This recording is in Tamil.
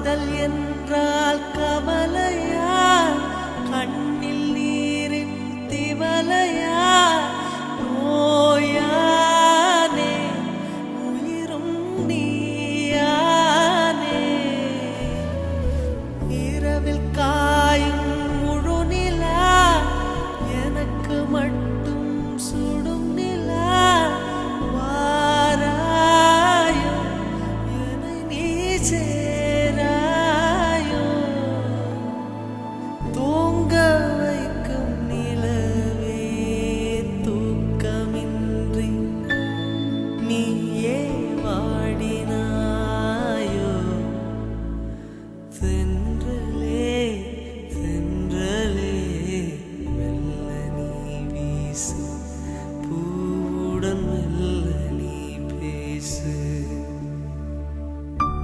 காதல் என்றால் கவலையா, கண்ணில் நீரின் திவலையா, நோயானே உயிரும் நீயானே. இரவில் காயும் முழுநிலா, எனக்கு மட்டும் சுடும் நிலா, வாராயோ என்னை நீ